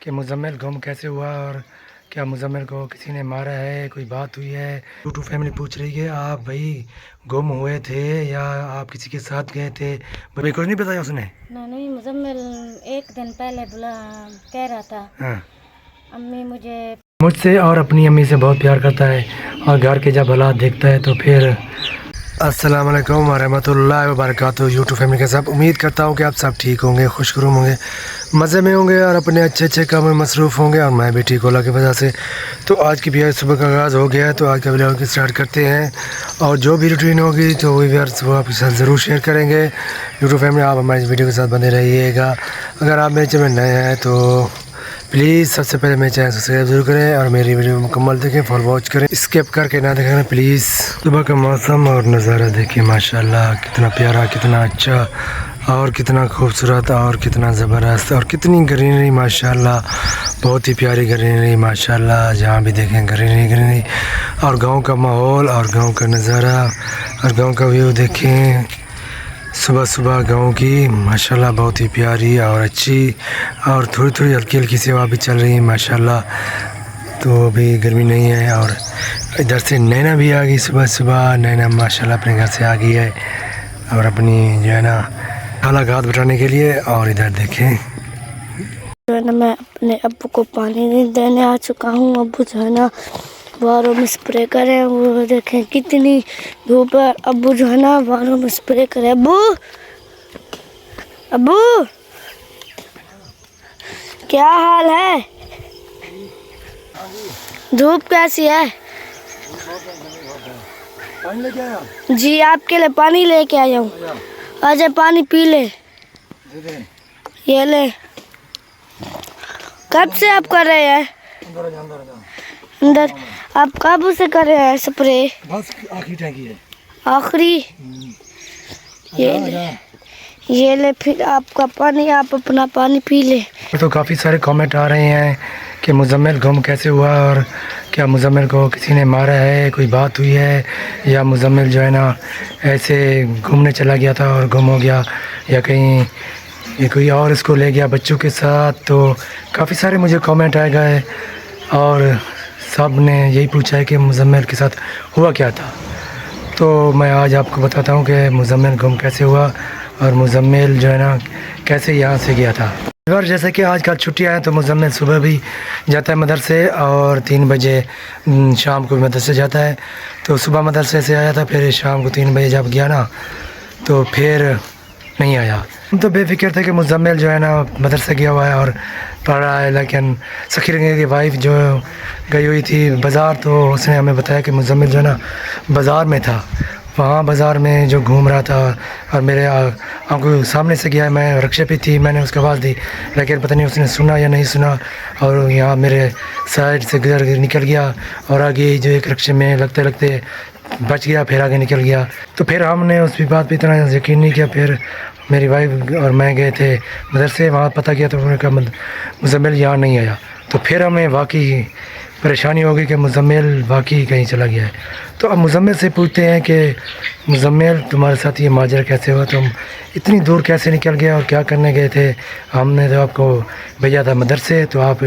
कि मुज़म्मिल गुम कैसे हुआ और क्या मुज़म्मिल को किसी ने मारा है, कोई बात हुई है। यूट्यूब फैमिली पूछ रही है आप भाई गुम हुए थे या आप किसी के साथ गए थे। भाई कुछ नहीं बताया उसने। नहीं मुज़म्मिल एक दिन पहले बुला कह रहा था हाँ, अम्मी मुझसे और अपनी अम्मी से बहुत प्यार करता है और घर के जब हालात देखता है तो फिर अस्सलाम वालेकुम वरहमतुल्लाहि वबरकातुहू। यूट्यूब फैमिली के साथ उम्मीद करता हूँ कि आप सब ठीक होंगे, खुशखुश होंगे, मज़े में होंगे और अपने अच्छे अच्छे काम में मसरूफ़ होंगे और मैं भी ठीक होला की वजह से। तो आज की भी सुबह का आगाज़ हो गया है, तो आज का वीडियो स्टार्ट करते हैं और जो भी रूटीन होगी तो वही व्यूअर्स वो आपके साथ ज़रूर शेयर करेंगे। यूट्यूब फैमिली आप हमारे वीडियो के साथ बने रहिएगा। अगर आप मेरे चैनल नए हैं तो प्लीज़ सबसे पहले मेरे चैनल सब्सक्राइब जरूर करें और मेरी वीडियो मुकम्मल देखें, फुल वॉच करें, स्किप करके ना देखें प्लीज़। सुबह का मौसम और नज़ारा देखिए माशाल्लाह, कितना प्यारा, कितना अच्छा और कितना खूबसूरत और कितना ज़बरदस्त और कितनी ग्रीनरी माशाल्लाह, बहुत ही प्यारी ग्रीनरी माशाल्लाह। जहाँ भी देखें ग्रीनरी ग्रीनरी और गाँव का माहौल और गाँव का नज़ारा और गाँव का व्यू देखें। सुबह सुबह गाँव की माशाल्लाह बहुत ही प्यारी और अच्छी और थोड़ी थोड़ी हल्की हल्की सी हवा भी चल रही है माशाल्लाह। तो अभी गर्मी नहीं है और इधर से नैना भी आ गई सुबह सुबह। नैना माशाल्लाह अपने घर से आ गई है और अपनी जो है ना खाला घात बिठाने के लिए। और इधर देखें जो है ना मैं अपने अब्बू को पानी नहीं देने आ चुका हूँ। अब्बू जो है ना बारों में स्प्रे करें, वो देखें कितनी धूप है। अब्बू जो है ना बारों में स्प्रे करें। अब्बू अब्बू क्या हाल है? धूप कैसी है? पानी लेके आया जी आपके लिए पानी लेके आया हूँ। आजा पानी पी ले। ये ले। कब से आप कर रहे हैं अंदर? आप कब से कर रहे हैं स्प्रे? बस आखिरी टैंकी है, आखिरी। ये ले फिर आपका पानी, आप अपना पानी पी ले। तो काफ़ी सारे कमेंट आ रहे हैं कि मुज़म्मिल गुम कैसे हुआ और क्या मुज़म्मिल को किसी ने मारा है, कोई बात हुई है या मुज़म्मिल जो है ना ऐसे घूमने चला गया था और गुम हो गया या कहीं ये कोई और इसको ले गया बच्चों के साथ। तो काफ़ी सारे मुझे कमेंट आए गए और सब ने यही पूछा है कि मुज़म्मिल के साथ हुआ क्या था। तो मैं आज आपको बताता हूँ कि मुज़म्मिल गुम कैसे हुआ और मुज़म्मिल जो है ना कैसे यहाँ से गया था। और जैसे कि आजकल छुट्टियाँ हैं तो मुज़म्मिल सुबह भी जाता है मदरसे और 3 बजे शाम को भी मदरसे जाता है। तो सुबह मदरसे से आया था, फिर शाम को 3 बजे जब गया ना तो फिर नहीं आया। हम तो बेफिक्र थे कि मुज़म्मिल जो है ना मदरसे गया हुआ है और पढ़ रहा है, लेकिन सखीर की वाइफ जो गई हुई थी बाज़ार, तो उसने हमें बताया कि मुज़म्मिल जो है ना बाज़ार में था। वहाँ बाज़ार में जो घूम रहा था और मेरे आंखों सामने से गया। मैं रिक्शे पे थी, मैंने उसको आवाज़ दी लेकिन पता नहीं उसने सुना या नहीं सुना और यहाँ मेरे साइड से गुजर निकल गया और आगे जो एक रिक्शे में लगते लगते बच गया, फिर आगे निकल गया। तो फिर हमने उस बात पे इतना यकीन नहीं किया। फिर मेरी वाइफ और मैं गए थे मदरसे, वहाँ पता किया तो उन्होंने कहा मुज़म्मिल यहाँ नहीं आया। तो फिर हमें वाकई परेशानी हो गई कि मुज़म्मिल वाकई कहीं चला गया है। तो अब मुज़म्मिल से पूछते हैं कि मुज़म्मिल तुम्हारे साथ ये माजरा कैसे हुआ, तुम इतनी दूर कैसे निकल गए और क्या करने गए थे? हमने तो आपको भेजा था मदरसे, तो आप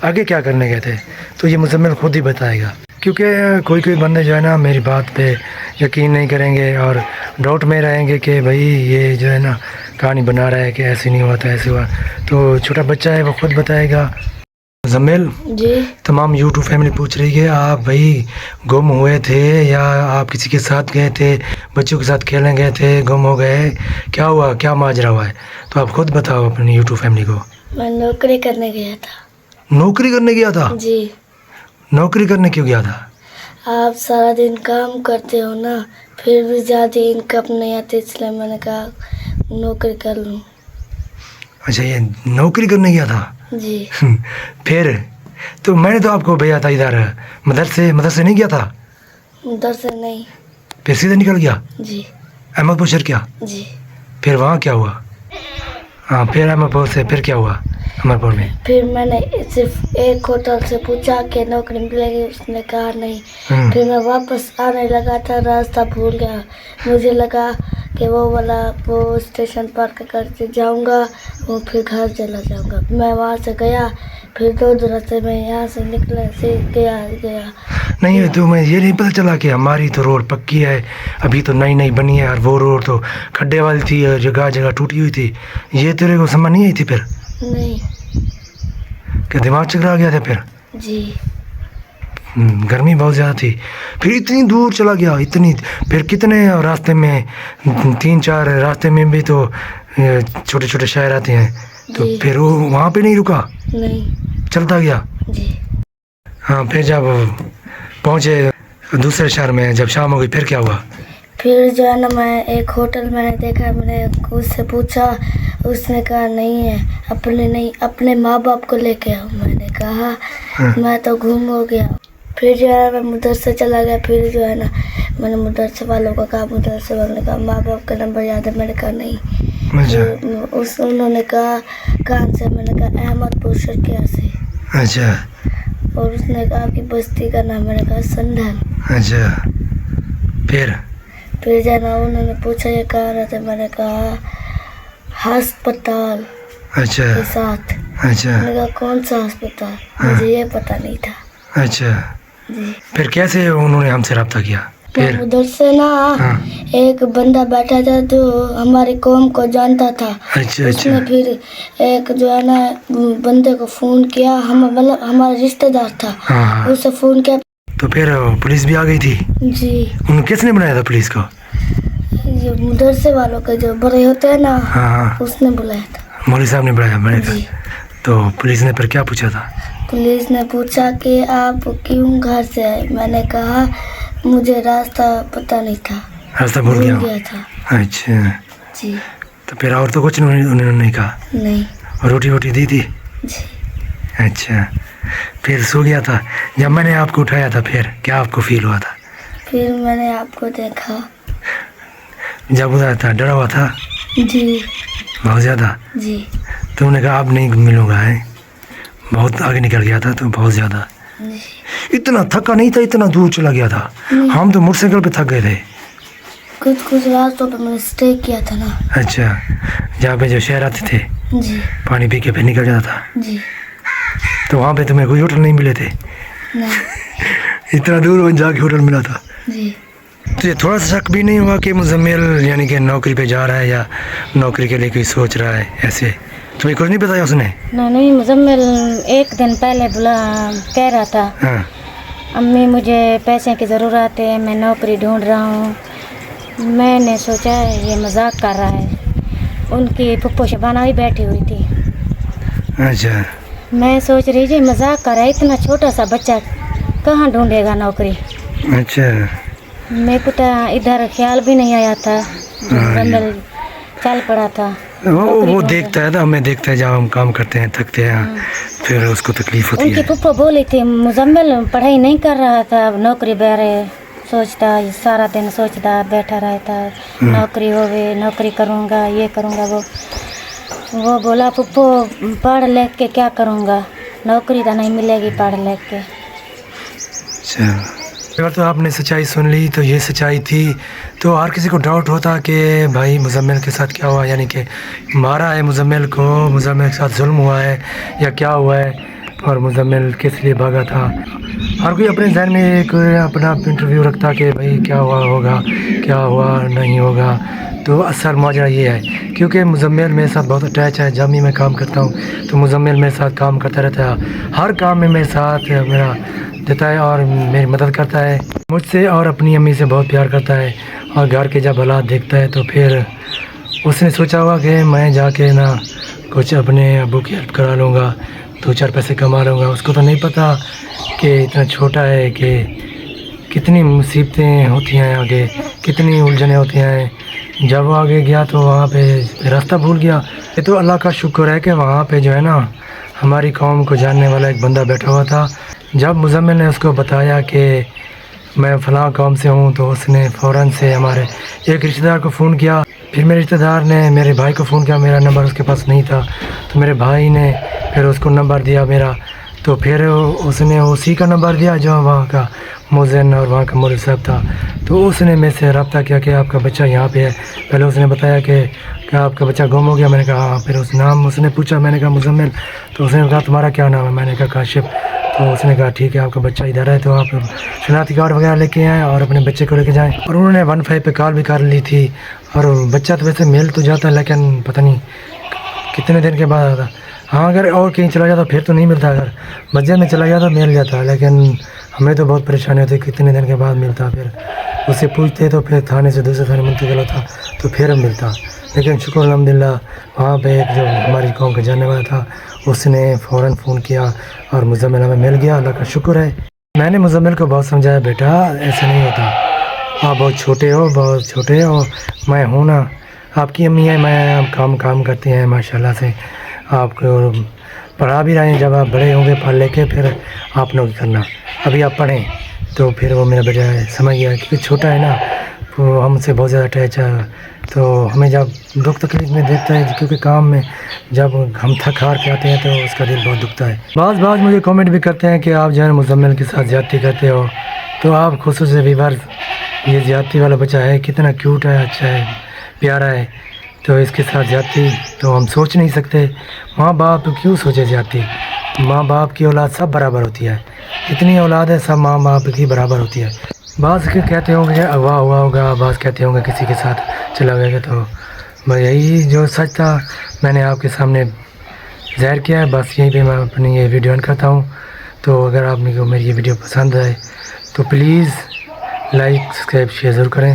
आगे क्या करने गए थे? तो ये मुज़म्मिल खुद ही बताएगा, क्योंकि कोई कोई बंदे जो है ना मेरी बात पे यकीन नहीं करेंगे और डाउट में रहेंगे कि भाई ये जो है ना कहानी बना रहा है कि ऐसे नहीं हुआ था, ऐसे हुआ। तो छोटा बच्चा है वो खुद बताएगा। मुज़म्मिल जी तमाम यूट्यूब फैमिली पूछ रही है आप भाई गुम हुए थे या आप किसी के साथ गए थे, बच्चों के साथ खेलने गए थे, गुम हो गए, क्या हुआ, क्या माजरा हुआ है? तो आप खुद बताओ अपनी यूट्यूब फैमिली को। मैं नौकरी करने गया था। नौकरी करने गया था? जी। नौकरी करने क्यों गया था? आप सारा दिन काम करते हो ना, फिर भी ज़्यादा इनकम नहीं आती, इसलिए मैंने कहा नौकरी कर लूँ। अच्छा, ये नौकरी करने गया था? जी। फिर तो मैंने तो आपको भेजा था इधर मदरसे नहीं गया था? उधर से नहीं। फिर सीधे निकल गया जी। अहमदपुर शहर क्या? जी। फिर वहाँ क्या हुआ? हाँ, फिर अहमदपुर से फिर क्या हुआ अहमदपुर में? फिर मैंने सिर्फ एक होटल से पूछा कि नौकरी मिलेगी, उसने कहा नहीं। फिर मैं वापस आने लगा था, रास्ता भूल गया। मुझे लगा कि वो वाला वो स्टेशन पार करके जाऊंगा, वो फिर घर चला जाऊंगा। मैं वहाँ से गया, फिर 2 रास्ते में यहाँ से निकला से गया। नहीं तुम्हें ये नहीं पता चला कि हमारी तो रोड पक्की है, अभी तो नई नई बनी है, और वो रोड तो खड्डे वाली थी और जगह जगह टूटी हुई थी। ये तेरे को समझ नहीं आई थी फिर? नहीं। क्या दिमाग चकरा गया था फिर? जी। गर्मी बहुत ज़्यादा थी, फिर इतनी दूर चला गया, इतनी, फिर कितने रास्ते में 3-4 रास्ते में भी तो छोटे छोटे शहर आते हैं, तो जी। फिर वो वहाँ पे नहीं रुका, नहीं। चलता गया? जी। हाँ, फिर जब पहुँचे दूसरे शहर में, जब शाम हो गई, फिर क्या हुआ? फिर जो है ना, मैं एक होटल मैंने देखा, मैंने उससे पूछा, उसने कहा नहीं है, अपने माँ बाप को लेके आओ। मैंने कहा मैं तो घूम हो गया। फिर जो है मैं मदरसे चला गया। फिर जो है ना, मैंने मदरसे वालों को कहा, मदरसे वालों ने कहा माँ बाप का नंबर याद है? मैंने कहा नहीं। अच्छा। उन्होंने कहा कहाँ से? मैंने कहा अहमदपुर शर्किया से। अच्छा। और उसने कहा कि बस्ती का नाम? मैंने कहा संधल। अच्छा। फिर जाना, उन्होंने पूछा ये कहाँ रहते? मैंने कहा अस्पताल अच्छा के साथ। अच्छा। मैंने कहा कौन सा अस्पताल? मुझे ये पता नहीं था। अच्छा। जी। फिर कैसे उन्होंने हमसे रब्ता किया? फिर उधर से ना एक बंदा बैठा था जो हमारी कौम को जानता था। अच्छा। उसने फिर एक जो है ना बंदे को फोन किया, मतलब हमारा रिश्तेदार था। हाँ। उसे फोन किया, तो फिर पुलिस भी आ गई थी? जी। उन्होंने किसने बनाया था पुलिस को? ये मदरसे वालों के जो बड़े होते हैं ना, हाँ। उसने बुलाया था। मौलवी साहब ने बनाया था? जी। तो पुलिस ने फिर क्या पूछा था? पुलिस ने पूछा कि आप क्यों घर से आए? मैंने कहा मुझे रास्ता पता नहीं था, रास्ता भूल गया था। अच्छा जी। तो फिर और तो कुछ उन्होंने नहीं कहा? नहीं। और रोटी वोटी दी थी? जी। अच्छा। फिर सो गया था? जब मैंने आपको उठाया था फिर क्या आपको फील हुआ था? फिर मैंने आपको देखा। जब उधर था डरा हुआ था? जी। बहुत ज़्यादा? जी। तो उन्होंने कहा अब नहीं मिलूंगा, है? बहुत आगे निकल गया था तो बहुत ज़्यादा। जी। इतना थका नहीं था, इतना दूर चला गया था? हम तो मोटरसाइकिल पे थक गए थे। कुछ रास्तों पे मैंने स्टे किया था ना। अच्छा, जहाँ पे जो शहर आते थे जी। पानी पी के फिर निकल जाता था? जी। तो वहाँ पे तुम्हें कोई होटल नहीं मिले थे? नहीं। इतना दूर जाके होटल मिला था? जी। तो ये थोड़ा सा शक भी नहीं हुआ कि मुजम्मिल यानी कि नौकरी पे जा रहा है या नौकरी के लिए कोई सोच रहा है? ऐसे तुम्हें कुछ नहीं बताया उसने? नहीं, मुजम्मिल एक दिन पहले कह रहा था हाँ। अम्मी मुझे पैसे की ज़रूरत है, मैं नौकरी ढूंढ रहा हूँ। मैंने सोचा ये मजाक कर रहा है। उनकी फुप्पो शबाना भी बैठी हुई थी। अच्छा। मैं सोच रही थी मजाक कर रहा है, इतना छोटा सा बच्चा कहाँ ढूंढेगा नौकरी। अच्छा। मेरे को तो इधर ख्याल भी नहीं आया था, मुजम्मिल चल पड़ा था। वो देखता है ना, हमें देखता है जब हम काम करते हैं थकते हैं फिर उसको तकलीफ होती उनकी है। फुप्पो बोली थी मुजम्मिल पढ़ाई नहीं कर रहा था, नौकरी बारे सोचता, सारा दिन सोचता बैठा रहता, नौकरी होवे, नौकरी करूँगा, ये करूँगा। वो बोला फुप्पो पढ़ लिख के क्या करूँगा, नौकरी तो नहीं मिलेगी पढ़ लिख के। अच्छा, अगर तो आपने सच्चाई सुन ली तो ये सच्चाई थी, तो हर किसी को डाउट होता कि भाई मुजम्मिल के साथ क्या हुआ, यानी कि मारा है मुजम्मिल को, मुजम्मिल के साथ जुल्म हुआ है या क्या हुआ है, और मुजम्मिल किस लिए भागा था। हर कोई अपने जहन में एक अपना इंटरव्यू रखता कि भाई क्या हुआ होगा, क्या हुआ नहीं होगा। तो असल माजरा ये है क्योंकि मुजम्मिल मेरे साथ बहुत अटैच है। जब भी मैं काम करता हूँ तो मुजम्मिल मेरे साथ काम करता रहता है, हर काम में मेरे साथ मेरा देता है और मेरी मदद करता है। मुझसे और अपनी अम्मी से बहुत प्यार करता है, और घर के जब हालात देखता है तो फिर उसने सोचा हुआ कि मैं जाके ना कुछ अपने अब्बू की हेल्प करा लूँगा, 2-4 पैसे कमा लूँगा। उसको तो नहीं पता कि इतना छोटा है कि कितनी मुसीबतें होती हैं आगे, कितनी उलझनें होती हैं। जब वो आगे गया तो वहाँ पे रास्ता भूल गया। ये तो अल्लाह का शुक्र है कि वहाँ पे जो है ना हमारी कौम को जानने वाला एक बंदा बैठा हुआ था। जब मुजम्मिल ने उसको बताया कि मैं फ़लाँ कौम से हूँ तो उसने फ़ौरन से हमारे एक रिश्तेदार को फ़ोन किया। फिर मेरे रिश्तेदार ने मेरे भाई को फ़ोन किया, मेरा नंबर उसके पास नहीं था तो मेरे भाई ने फिर उसको नंबर दिया मेरा, तो फिर उसने उसी का नंबर दिया जो वहाँ का मोज़न और वहाँ का मौलवी साहब था, तो उसने मेरे से रब्ता किया कि आपका बच्चा यहाँ पे है। पहले उसने बताया कि क्या आपका बच्चा गुम हो गया, मैंने कहा हाँ। फिर उस नाम उसने पूछा, मैंने कहा मुजम्मिल। तो उसने कहा तुम्हारा क्या नाम है, मैंने कहा काशिफ। तो उसने कहा ठीक है, आपका बच्चा इधर है, तो आप शनाख्ती कार्ड वगैरह लेके आएँ और अपने बच्चे को लेके जाएँ। और उन्होंने 15 पे कॉल भी कर ली थी, और बच्चा तो वैसे मिल तो जाता, लेकिन पता नहीं कितने दिन के बाद आता। हाँ, अगर और कहीं चला जाता फिर तो नहीं मिलता, अगर मस्जिद में चला जाता मिल जाता, लेकिन हमें तो बहुत परेशानी होती, कितने दिन के बाद मिलता। फिर उससे पूछते तो फिर थाने से दूसरे थाने मुंतकिल होता, तो फिर मिलता। लेकिन शुक्र अल्हम्दुलिल्लाह, वहाँ पे एक जो हमारी कौम का जानने वाला था, उसने फ़ौरन फ़ोन किया और मुजम्मिल हमें मिल गया, अल्लाह का शुक्र है। मैंने मुजम्मिल को बहुत समझाया, बेटा ऐसा नहीं होता, आप बहुत छोटे हो, बहुत छोटे हो, मैं हूँ ना, आपकी अम्मी है, मैं आप काम करते हैं माशाल्लाह से, आपको पढ़ा भी रहे हैं। जब आप बड़े होंगे पढ़ लेके फिर आप नौकरी करना, अभी आप पढ़ें। तो फिर वो मेरा बेटा समझ गया, क्योंकि छोटा है ना, वो हमसे बहुत ज़्यादा अटैच है। तो हमें जब दुख तकलीफ में देखता है, क्योंकि काम में जब हम थक हार के आते हैं तो उसका दिल बहुत दुखता है। बाज़ मुझे कमेंट भी करते हैं कि आप जो है मुजम्मिल के साथ ज़्यादती करते हो, तो आप खुसूस व्यूअर्स, ये ज़्यादती वाला बच्चा है, कितना क्यूट है, अच्छा है, प्यारा है, तो इसके साथ ज़्यादती तो हम सोच नहीं सकते। माँ बाप क्यों सोचे ज़्यादती, माँ बाप की औलाद सब बराबर होती है, इतनी औलाद है सब माँ बाप की बराबर होती है। बाज़ के कहते होंगे अगवा हुआ होगा, बाज़ कहते होंगे किसी के साथ चला गया, तो मैं यही जो सच था मैंने आपके सामने ज़ाहिर किया है। बस यहीं पे मैं अपनी ये वीडियो ऑन करता हूँ। तो अगर आपको मेरी ये वीडियो पसंद आए तो प्लीज़ लाइक सब्सक्राइब शेयर ज़रूर करें।